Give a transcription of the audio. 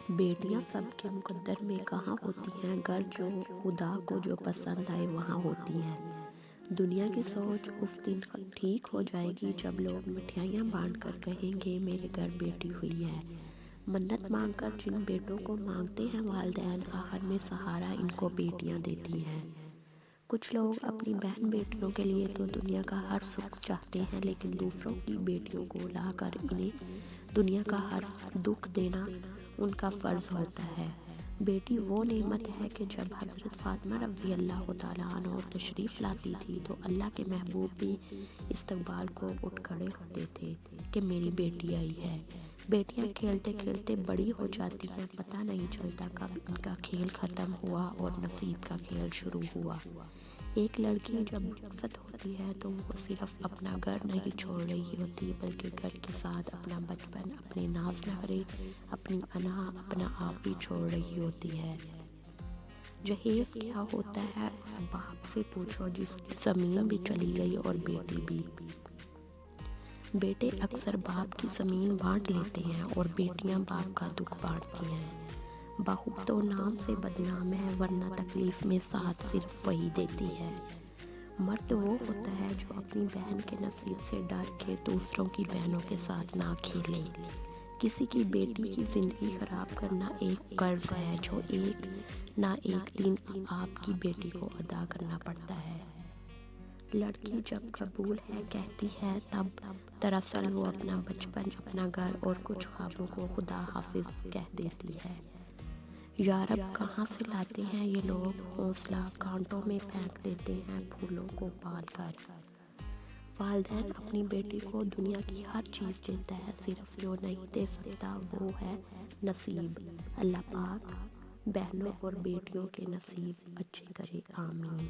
بیٹیاں سب کے مقدر میں کہاں ہوتی ہیں، گر جو خدا کو جو پسند آئے وہاں ہوتی ہیں۔ دنیا کی سوچ اس دن ٹھیک ہو جائے گی جب لوگ مٹھائیاں بانٹ کر کہیں گے میرے گھر بیٹی ہوئی ہے۔ منت مانگ کر جن بیٹوں کو مانگتے ہیں والدین، آخر میں سہارا ان کو بیٹیاں دیتی ہیں۔ کچھ لوگ اپنی بہن بیٹیوں کے لیے تو دنیا کا ہر سکھ چاہتے ہیں، لیکن دوسروں کی بیٹیوں کو لا کر انہیں دنیا کا ہر دکھ دینا ان کا فرض ہوتا ہے۔ بیٹی وہ نعمت ہے کہ جب حضرت فاطمہ رضی اللہ تعالیٰ عنہ تشریف لاتی تھی تو اللہ کے محبوب بھی استقبال کو اٹھ کھڑے ہوتے تھے کہ میری بیٹی آئی ہے۔ بیٹیاں کھیلتے کھیلتے بڑی ہو جاتی ہیں، پتہ نہیں چلتا کب ان کا کھیل ختم ہوا اور نصیب کا کھیل شروع ہوا۔ ایک لڑکی جب رخصت ہوتی ہے تو وہ صرف اپنا گھر نہیں چھوڑ رہی ہوتی، بلکہ گھر کے ساتھ اپنا بچپن، اپنے ناز نخرے، اپنی انا، اپنا آپ بھی چھوڑ رہی ہوتی ہے۔ جہیز کیا ہوتا ہے اس باپ سے پوچھو جس کی زمین بھی چلی گئی اور بیٹی بھی۔ بیٹے اکثر باپ کی زمین بانٹ لیتے ہیں اور بیٹیاں باپ کا دکھ بانٹتی ہیں۔ بہو تو نام سے بدنام ہے ورنہ تکلیف میں ساتھ صرف وہی دیتی ہے۔ مرد وہ ہوتا ہے جو اپنی بہن کے نصیب سے ڈر کے دوسروں کی بہنوں کے ساتھ نہ کھیلے۔ کسی کی بیٹی کی زندگی خراب کرنا ایک قرض ہے جو ایک نہ ایک دن آپ کی بیٹی کو ادا کرنا پڑتا ہے۔ لڑکی جب قبول ہے کہتی ہے تب دراصل وہ اپنا بچپن، اپنا گھر اور کچھ خوابوں کو خدا حافظ کہہ دیتی ہے۔ یارب کہاں سے لاتے ہیں یہ لوگ حوصلہ، کانٹوں میں پھینک دیتے ہیں پھولوں کو پال کر۔ والدین اپنی بیٹی کو دنیا کی ہر چیز دیتا ہے، صرف جو نہیں دے سکتا وہ ہے نصیب۔ اللہ پاک بہنوں اور بیٹیوں کے نصیب اچھے کرے، آمین۔